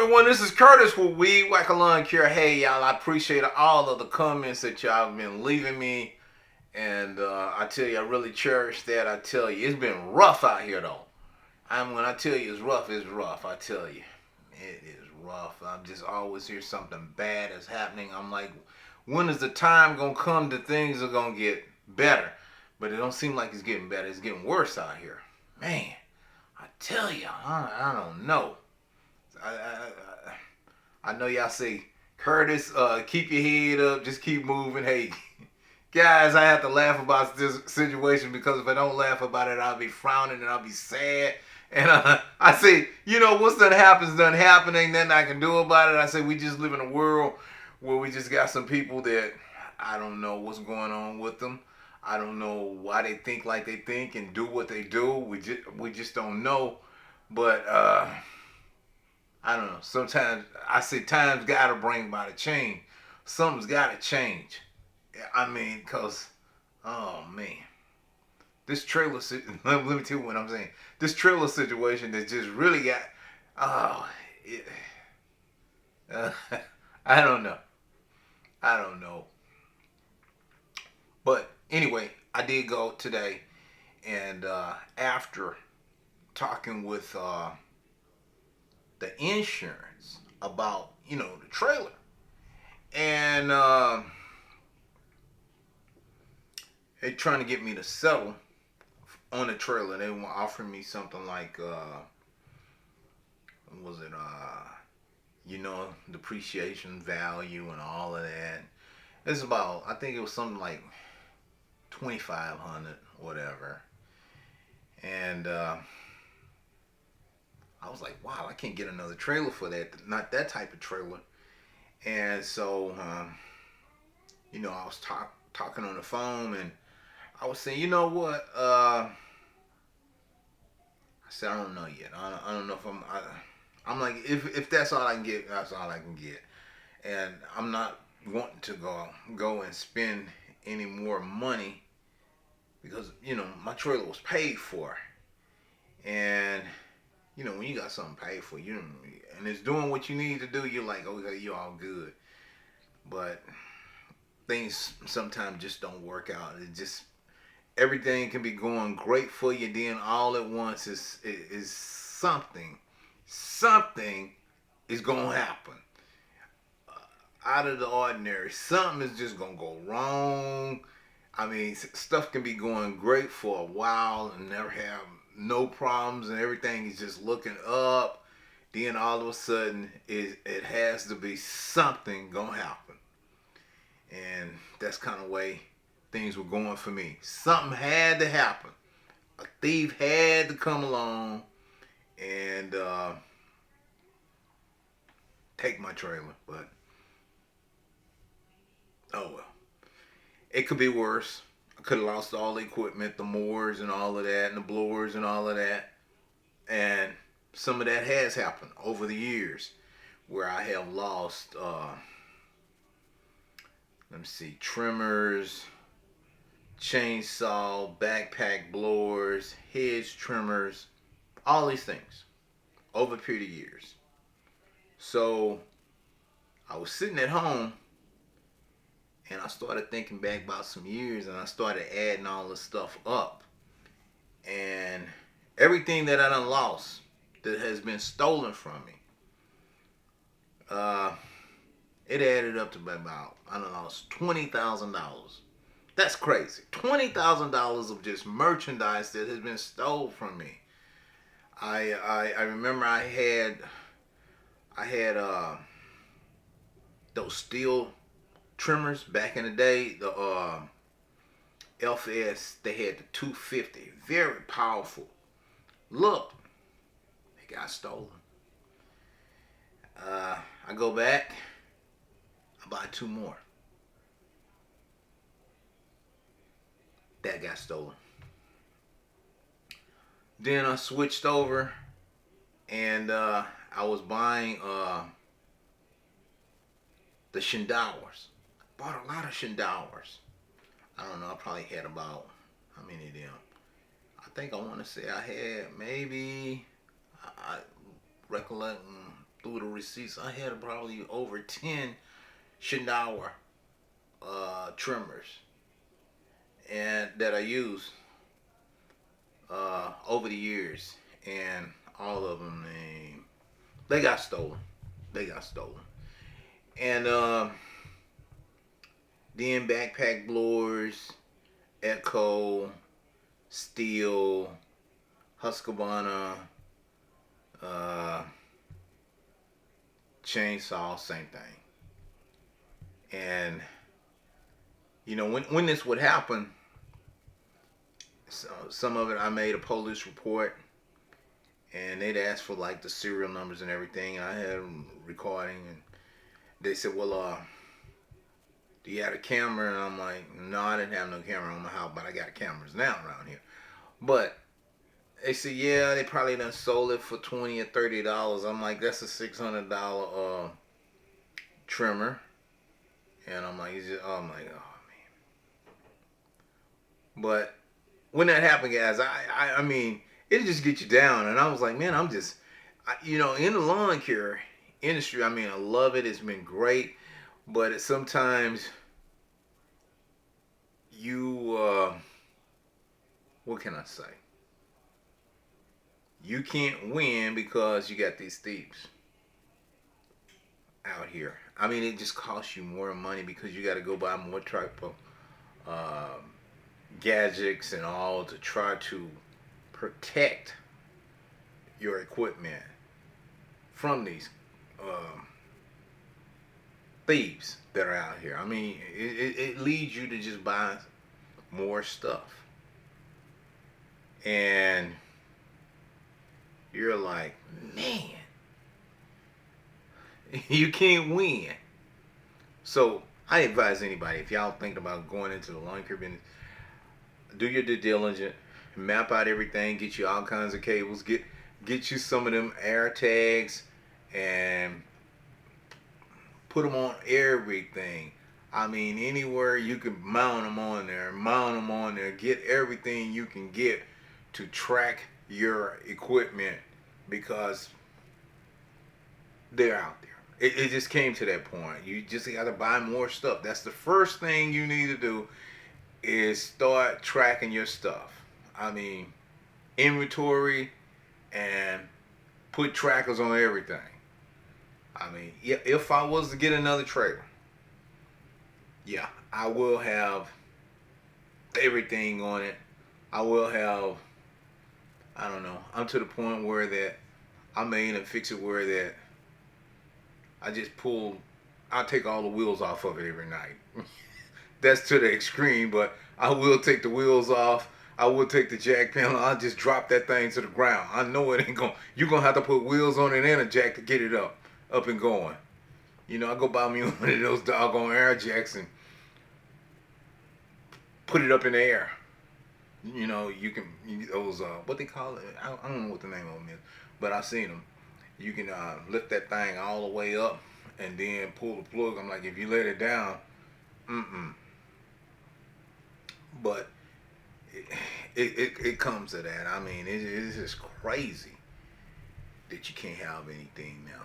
everyone? This is Curtis with Weed Whacker Lawn Care. Hey, y'all, I appreciate all of the comments that y'all have been leaving me. And I tell you, I really cherish that. I tell you, it's been rough out here, though. When I tell you it's rough, it's rough. I tell you, it is rough. I'm just always hear something bad is happening. I'm like, when is the time going to come that things are going to get better? But it don't seem like it's getting better. It's getting worse out here. Man, I tell you, I don't know. I know y'all say, Curtis, keep your head up, just keep moving. Hey, guys, I have to laugh about this situation because if I don't laugh about it, I'll be frowning and I'll be sad. And I say, what's done happens done happen. Ain't nothing I can do about it. I say we just live in a world where we just got some people that I don't know what's going on with them. I don't know why they think like they think and do what they do. We just don't know. But I don't know. Sometimes I say time's got to bring about a change. Something's got to change. I mean, because, oh, man. This trailer, let me tell you what I'm saying. This trailer situation that just really got, oh, it, uh, I don't know. I don't know. But anyway, I did go today, and after talking with the insurance about, the trailer, and they trying to get me to settle on the trailer. They were offering me something like, what was it, depreciation value and all of that. It's about, I think it was something like 2,500, whatever. And I was like, wow, I can't get another trailer for that. Not that type of trailer. And so, I was talking on the phone, and I was saying, you know what? I said, I don't know yet. I don't know if I'm like, if that's all I can get, that's all I can get. And I'm not wanting to go and spend any more money because, my trailer was paid for. And, when you got something paid for, and it's doing what you need to do, you're like, okay, you're all good. But things sometimes just don't work out. It just, everything can be going great for you, then all at once is something is gonna happen out of the ordinary. Something is just gonna go wrong. I mean, stuff can be going great for a while and never have no problems, and everything is just looking up. Then all of a sudden, it has to be something gonna happen, and that's kind of way things were going for me. Something had to happen. A thief had to come along and take my trailer. But oh well, it could be worse. I could have lost all the equipment, the mowers and all of that, and the blowers and all of that. And some of that has happened over the years, where I have lost. Let me see, trimmers, chainsaw, backpack blowers, hedge trimmers, all these things over a period of years. So I was sitting at home and I started thinking back about some years, and I started adding all this stuff up. And everything that I done lost that has been stolen from me, it added up to about, I done lost $20,000. That's crazy. $20,000 of just merchandise that has been stolen from me. I remember I had those steel trimmers back in the day. The LFS, they had the 250, very powerful. Look, they got stolen. I go back, I buy two more. That got stolen. Then I switched over, and I was buying the Shindowers. Bought a lot of Shindowers. I don't know, I probably had about, how many of them? I think I want to say I had maybe, I recollect through the receipts. I had probably over 10 Shinower trimmers and that I used over the years, and all of them they got stolen. They got stolen, and then backpack blowers, Echo, Steel, Husqvarna, uh, chainsaw, same thing. And when this would happen, so some of it I made a police report, and they'd ask for like the serial numbers and everything. I had them recording, and they said, "Well, do you have a camera?" And I'm like, "No, I didn't have no camera on my house, but I got cameras now around here." But they said, "Yeah, they probably done sold it for $20 or $30." I'm like, "That's a $600 trimmer," and I'm like, "Oh my god, man!" But when that happened, guys, I mean, it just gets you down. And I was like, man, I'm just, in the lawn care industry, I mean, I love it. It's been great, but sometimes what can I say? You can't win because you got these thieves out here. I mean, it just costs you more money because you got to go buy more type of um, gadgets and all to try to protect your equipment from these um, thieves that are out here. I mean, it leads you to just buy more stuff, and you're like, man, you can't win. So I advise anybody, if y'all thinking about going into the lawn care business, do your due diligence, map out everything, get you all kinds of cables, get you some of them air tags, and put them on everything. I mean, anywhere you can mount them on there, get everything you can get to track your equipment because they're out there. It just came to that point. You just got to buy more stuff. That's the first thing you need to do is start tracking your stuff. I mean, inventory and put trackers on everything. I mean, if I was to get another trailer, yeah, I will have everything on it. I will have, I don't know, I'm to the point where that I may even fix it where that I just I'll take all the wheels off of it every night. That's to the extreme, but I will take the wheels off. I will take the jack panel. I'll just drop that thing to the ground. I know it ain't you're gonna have to put wheels on it and a jack to get it up and going. I go buy me one of those doggone air jacks and put it up in the air. You can those what they call it. I don't know what the name of them is, but I've seen them. You can lift that thing all the way up and then pull the plug. I'm like, if you let it down, mm-mm. But it comes to that. I mean, it's just crazy that you can't have anything now.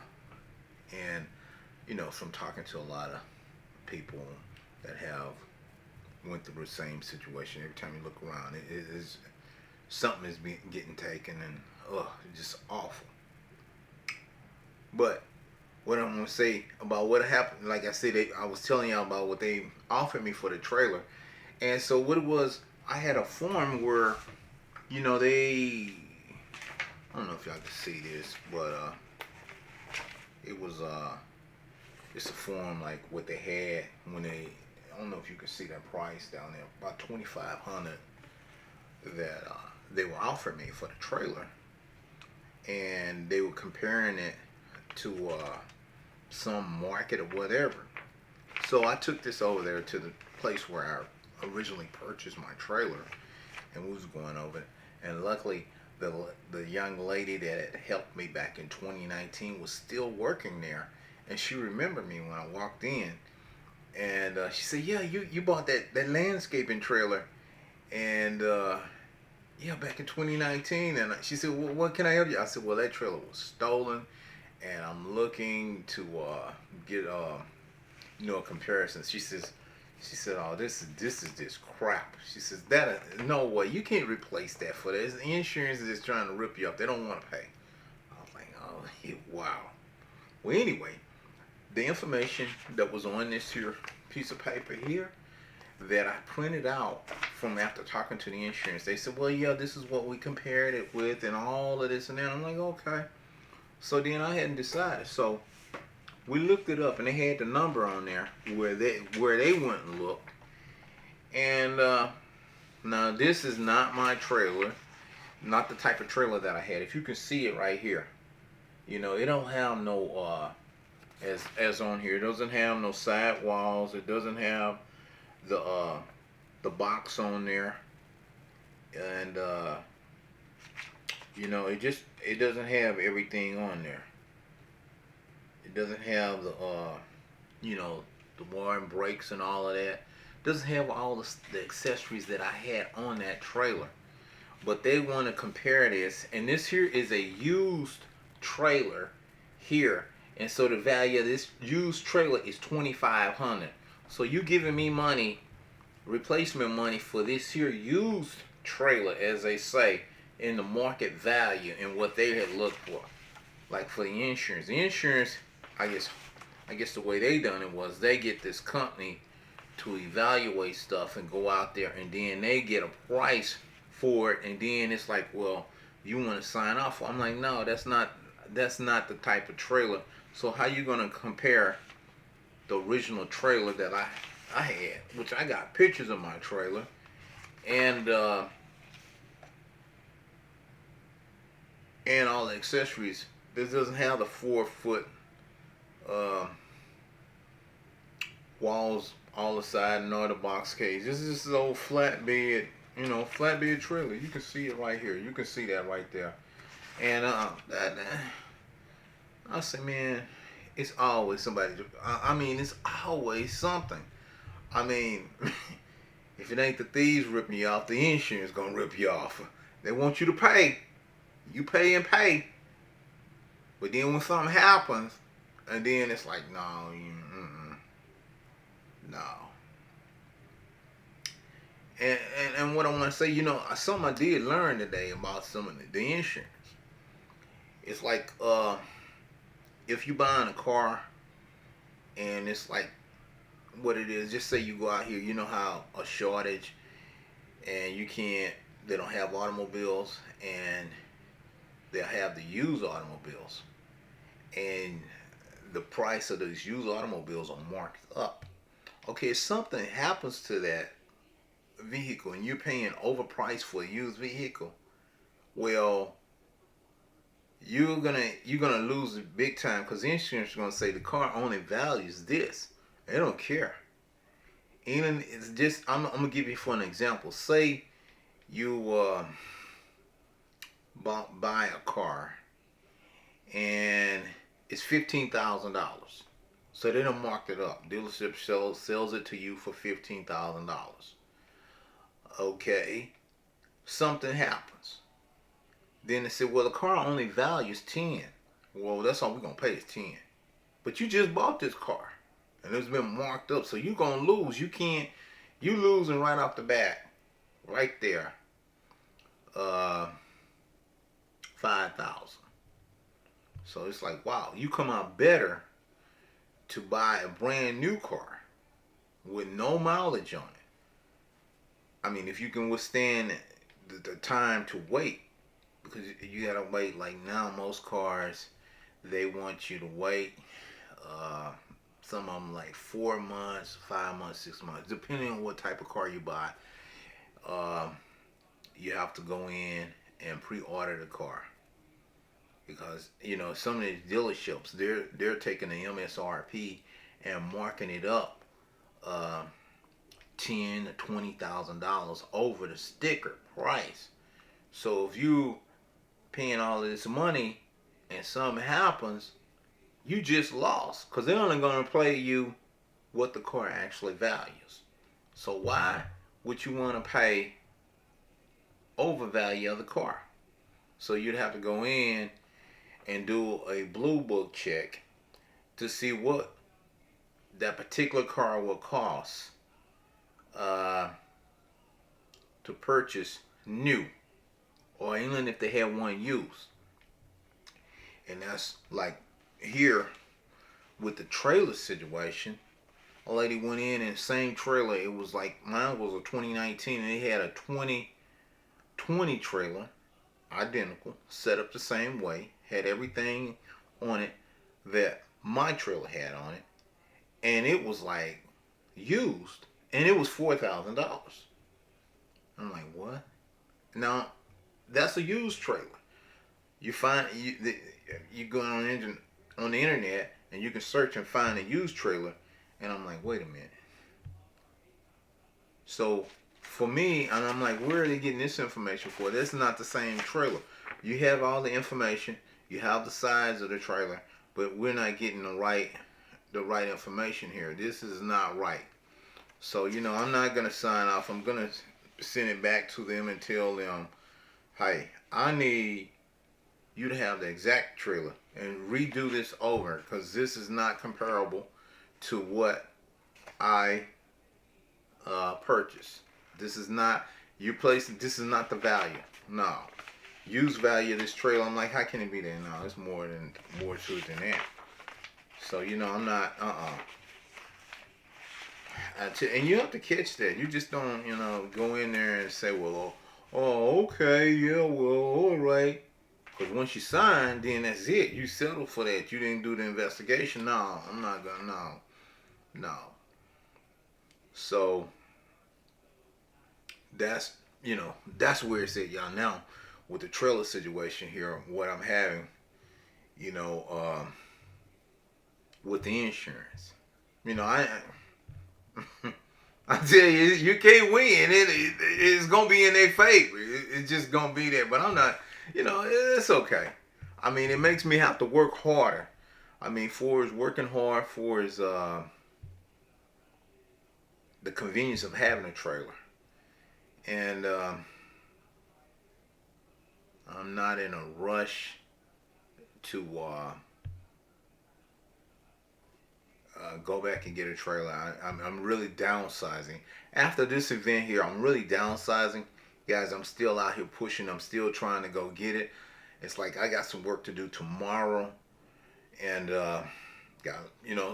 And from talking to a lot of people that have went through the same situation, every time you look around, it is something is getting taken, and it's just awful. But what I'm gonna say about what happened, like I said, I was telling y'all about what they offered me for the trailer, and so what it was, I had a form where, they, I don't know if y'all can see this, but it was it's a form like what they had when I don't know if you can see that price down there, about $2,500 that they were offering me for the trailer, and they were comparing it to some market or whatever. So I took this over there to the place where I originally purchased my trailer, and we was going over it. And luckily, the young lady that had helped me back in 2019 was still working there, and she remembered me when I walked in, and she said, "Yeah, you bought that landscaping trailer, and yeah, back in 2019." And she said, "Well, what can I help you?" I said, "Well, that trailer was stolen, and I'm looking to get a comparison. She said, "Oh, this is just crap." She says, "That no way, you can't replace that for this. The insurance is just trying to rip you off. They don't want to pay." I was like, "Oh, wow." Well, anyway, the information that was on this here piece of paper here that I printed out from after talking to the insurance, they said, "Well, yeah, this is what we compared it with, and all of this and that." I'm like, "Okay." So then I hadn't decided. So we looked it up, and they had the number on there where they went and looked. And now this is not my trailer, not the type of trailer that I had. If you can see it right here, it don't have no as on here. It doesn't have no side walls. It doesn't have the box on there, and it doesn't have everything on there. It doesn't have you know, the war and brakes and all of that. It doesn't have all the accessories that I had on that trailer. But they want to compare this, and this here is a used trailer here, and so the value of this used trailer is 2,500. So you giving me money, replacement money for this here used trailer, as they say, in the market value and what they had looked for, like for the insurance. The insurance, I guess the way they done it was they get this company to evaluate stuff and go out there, and then they get a price for it, and then it's like, well, you want to sign off? I'm like, no, that's not the type of trailer. So how you gonna compare the original trailer that I had, which I got pictures of my trailer, and all the accessories. This doesn't have the 4 foot uh, walls all the side, nor the box cage. This is this old flatbed, flatbed trailer. You can see it right here. You can see that right there. And I say, man, it's always somebody. I mean, it's always something. I mean, if it ain't the thieves ripping you off, the insurance gonna rip you off. They want you to pay. You pay and pay. But then when something happens, and then it's like, no, no. And what I want to say, something I did learn today about some of the insurance. It's like if you buying a car, and it's like what it is. Just say you go out here, you know how a shortage, and they don't have automobiles, and they'll have the used automobiles, and the price of those used automobiles are marked up. Okay, if something happens to that vehicle and you're paying overpriced for a used vehicle, well, you're gonna lose it big time, because the insurance is gonna say the car only values this. They don't care. Even it's just I'm gonna give you for an example. Say you buy a car, and it's $15,000. So they don't mark it up. Dealership sells it to you for $15,000. Okay, something happens. Then they say, well, the car only values 10. Well, that's all we're gonna pay is 10. But you just bought this car, and it's been marked up, so you're gonna lose. You losing right off the bat, right there. 5,000. So it's like, wow, you come out better to buy a brand new car with no mileage on it. I mean, if you can withstand the time to wait, because you gotta wait. Like now, most cars, they want you to wait. Uh, some of them like 4 months, 5 months, 6 months, depending on what type of car you buy. Uh, you have to go in and pre-order the car, because some of these dealerships, they're taking the MSRP and marking it up uh, $10,000 to $20,000 over the sticker price. So if you paying all of this money and something happens, you just lost, because they're only going to play you what the car actually values. So why would you want to pay overvalue of the car? So you'd have to go in and do a blue book check to see what that particular car will cost uh, to purchase new, or even if they have one used. And that's like here with the trailer situation. A lady went in and same trailer. It was like mine was a 2019, and they had a 2020 trailer, identical, set up the same way, had everything on it that my trailer had on it, and it was like used, and it was $4,000. I'm like, what? Now, that's a used trailer. You find you go on the internet and you can search and find a used trailer, and I'm like, wait a minute. So for me, and I'm like, where are they getting this information for? That's not the same trailer. You have all the information, you have the size of the trailer, but we're not getting the right information here. This is not right. So I'm not gonna sign off. I'm gonna send it back to them and tell them, hey, I need you to have the exact trailer and redo this over because this is not comparable to what I purchased. This is not you placing. This is not the value. No, use value of this trailer. I'm like, how can it be that? No, it's more to it than that. So I'm not. And you have to catch that. You just don't go in there and say, well, oh, okay, yeah, well, all right. Because once you sign, then that's it. You settle for that. You didn't do the investigation. No, I'm not gonna. No. So that's that's where it's at, y'all. Now with the trailer situation here, what I'm having, you know, um, with the insurance, I I tell you, you can't win. It's gonna be in their favor. It's just gonna be there. But I'm not. It's okay. I mean, it makes me have to work harder. I mean, for is working hard for is the convenience of having a trailer, and I'm not in a rush to go back and get a trailer. I'm really downsizing. After this event here, I'm really downsizing. Guys, I'm still out here pushing. I'm still trying to go get it. It's like I got some work to do tomorrow. And got,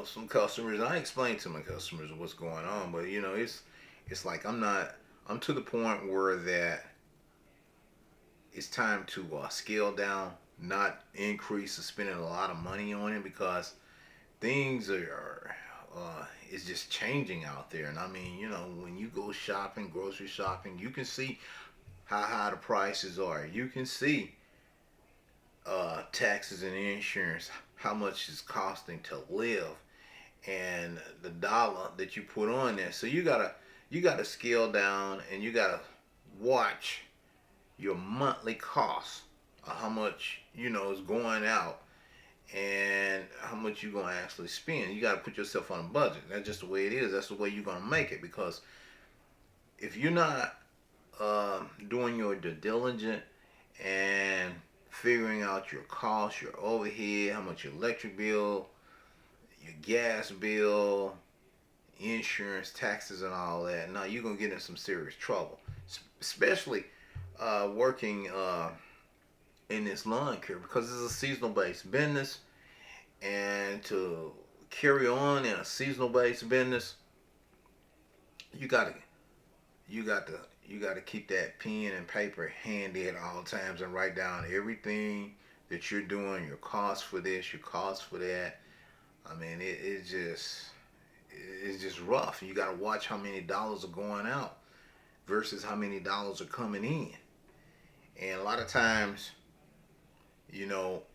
some customers. I explained to my customers what's going on. But, it's like I'm to the point where that it's time to scale down, not increase or spending a lot of money on it because things are it's just changing out there. And I mean, when you go shopping, grocery shopping, you can see how high the prices are. You can see taxes and insurance, how much it's costing to live, and the dollar that you put on there. So you gotta scale down, and you gotta watch your monthly costs, how much is going out and how much you're going to actually spend. You got to put yourself on a budget. That's just the way it is. That's the way you're going to make it. Because if you're not doing your due diligence and figuring out your costs, your overhead, how much your electric bill, your gas bill, insurance, taxes, and all that, now you're going to get in some serious trouble. Especially working in this lawn care because it's a seasonal based business, and to carry on in a seasonal based business, you gotta keep that pen and paper handy at all times and write down everything that you're doing, your cost for this, your cost for that. I mean, it's just rough. You gotta watch how many dollars are going out versus how many dollars are coming in. And a lot of times,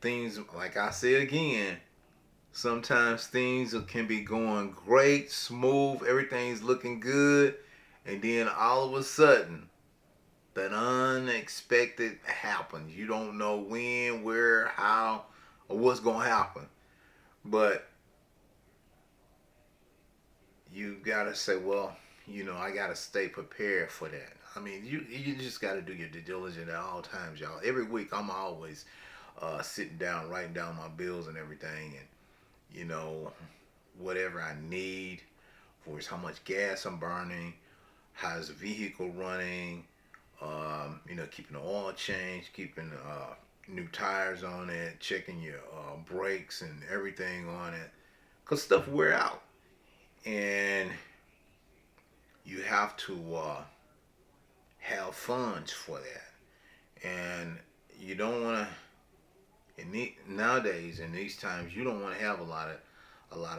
things, like I said again, sometimes things can be going great, smooth, everything's looking good, and then all of a sudden, that unexpected happens. You don't know when, where, how, or what's going to happen. But you got to say, well, I got to stay prepared for that. I mean, you just got to do your due diligence at all times, y'all. Every week, I'm always sitting down, writing down my bills and everything, and you know, whatever I need, for how much gas I'm burning, how's the vehicle running, keeping the oil changed, keeping new tires on it, checking your brakes and everything on it, cause stuff wear out, and you have to have funds for that, and you don't want to. Nowadays, in these times, you don't want to have a lot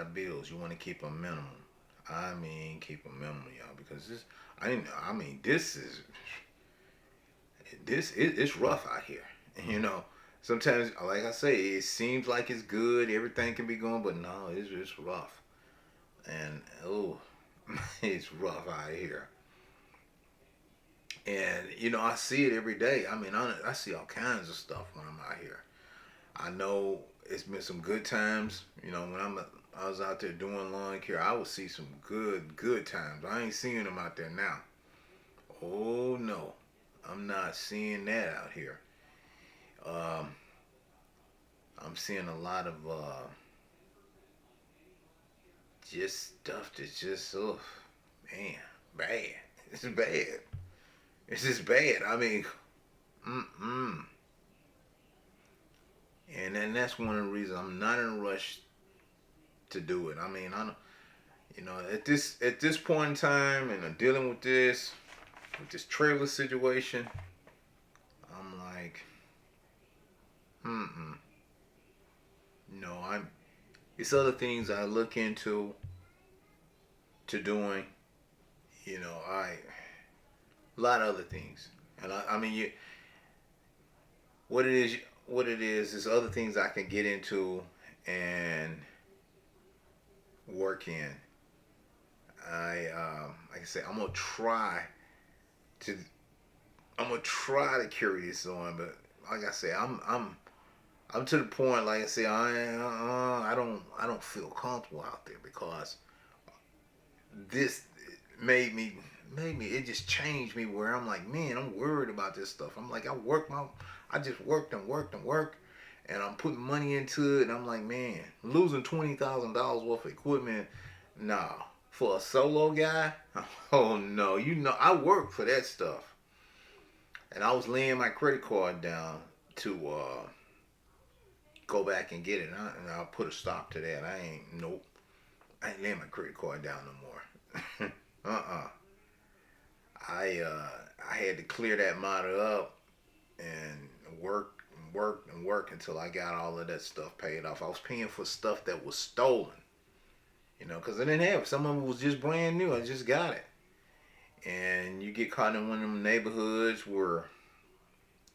of bills. You want to keep a minimum. I mean, keep a minimum, y'all, because this. I didn't. I mean, it's rough out here. Sometimes, like I say, it seems like it's good. Everything can be going, but no, it's rough. And oh, it's rough out here. And I see it every day. I mean, I see all kinds of stuff when I'm out here. I know it's been some good times. When I was out there doing lawn care, I would see some good times. I ain't seeing them out there now. Oh no, I'm not seeing that out here. Um, I'm seeing a lot of just stuff that's just man, bad. It's bad. It's just bad. I mean, mm-mm. And then that's one of the reasons I'm not in a rush to do it. I mean, I don't, at this point in time, and I'm dealing with this trailer situation, I'm like, mm-mm. No, it's other things I look into to doing. A lot of other things, and I mean, what it is, what it is other things I can get into and work in. Like I said, to, I'm gonna try to carry this on, but like I said, I'm to the point. Like I said, I don't feel comfortable out there because this made me it just changed me where I'm like, man, I'm worried about this stuff. I'm like, I just worked and worked and worked, and I'm putting money into it, and I'm like, man, losing $20,000 worth of equipment, nah, for a solo guy. Oh no, I work for that stuff, and I was laying my credit card down to go back and get it, and I'll put a stop to that. Nope, I ain't laying my credit card down no more. I had to clear that matter up and work until I got all of that stuff paid off. I was paying for stuff that was stolen, because I didn't have it. Some of it was just brand new. I just got it. And you get caught in one of them neighborhoods where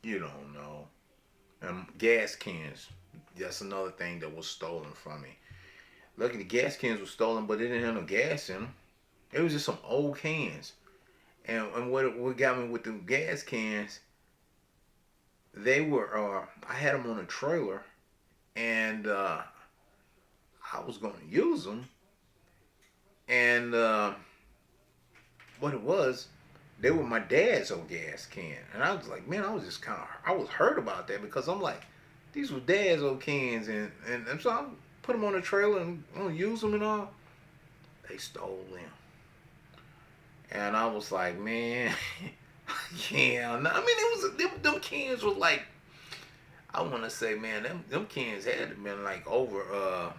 you don't know. And gas cans. That's another thing that was stolen from me. Lucky the gas cans were stolen, but they didn't have no gas in them. It was just some old cans. And what got me with the gas cans, they were I had them on a trailer, and I was gonna use them, and what it was, they were my dad's old gas can, and I was like, man, I was hurt about that because I'm like, these were dad's old cans, and so I put them on a trailer and I'm gonna use them and all. They stole them. And I was like, man, yeah. No, I mean, them cans was like, I want to say, man, them cans had to been like over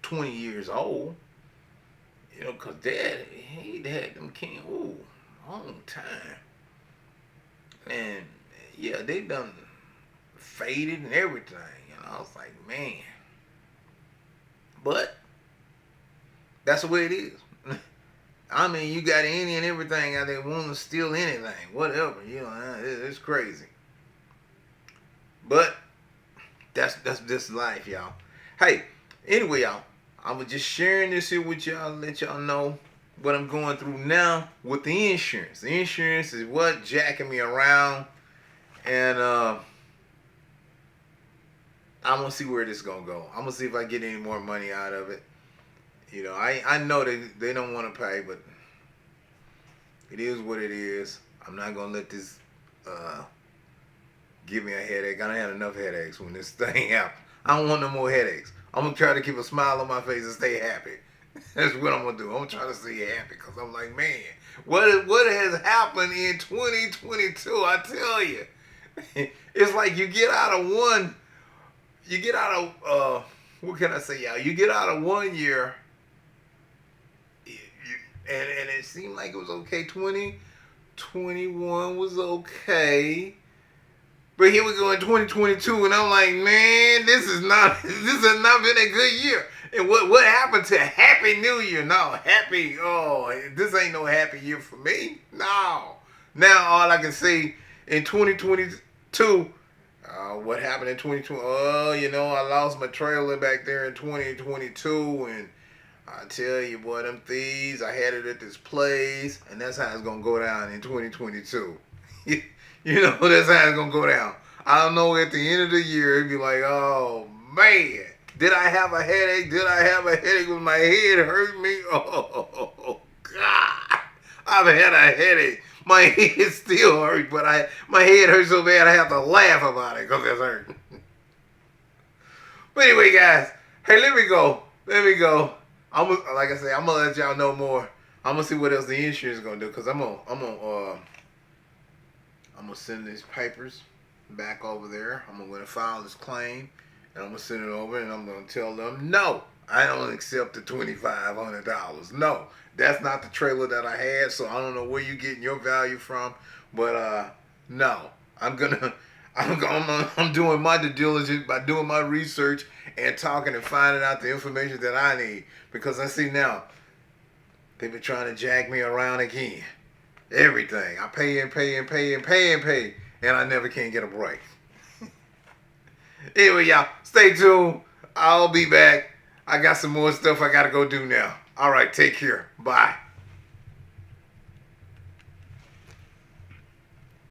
20 years old. Cause Dad, he had them cans, long time. And yeah, they done faded and everything. And I was like, man. But that's the way it is. I mean, you got any and everything out there wanting to steal anything, whatever. It's crazy. But that's this life, y'all. Hey, anyway, y'all, I was just sharing this here with y'all, let y'all know what I'm going through now with the insurance. The insurance is what jacking me around, and I'm gonna see where this is gonna go. I'm gonna see if I get any more money out of it. I know they don't want to pay, but it is what it is. I'm not gonna let this give me a headache. I done had enough headaches when this thing happened. I don't want no more headaches. I'm gonna try to keep a smile on my face and stay happy. That's what I'm gonna do. I'm trying to stay happy because I'm like, man, what has happened in 2022? I tell you, it's like you get out of one, what can I say, y'all? You get out of 1 year, and it seemed like it was okay. 2021 was okay. But here we go in 2022, and I'm like, man, this has not been a good year. And what happened to Happy New Year? No, this ain't no happy year for me. No. Now all I can say in 2022, what happened in 2020? Oh, I lost my trailer back there in 2022, and I tell you, boy, them thieves, I had it at this place, and that's how it's gonna go down in 2022. That's how it's gonna go down. I don't know, at the end of the year, it'd be like, oh man, did I have a headache? Was my head hurt me? Oh God, I've had a headache. My head still hurts, but my head hurts so bad I have to laugh about it because it's hurting. But anyway, guys, hey, let me go. Like I say, I'm gonna let y'all know more. I'm gonna see what else the insurance is gonna do, because I'm gonna send these papers back over there. I'm gonna file this claim, and I'm gonna send it over, and I'm gonna tell them, no, I don't accept the $2,500. No, that's not the trailer that I had. So I don't know where you're getting your value from, but no, I'm doing my due diligence by doing my research and talking and finding out the information that I need, because I see now they've been trying to jack me around again. Everything. I pay, and I never can get a break. Anyway, y'all, stay tuned. I'll be back. I got some more stuff I got to go do now. All right, take care. Bye.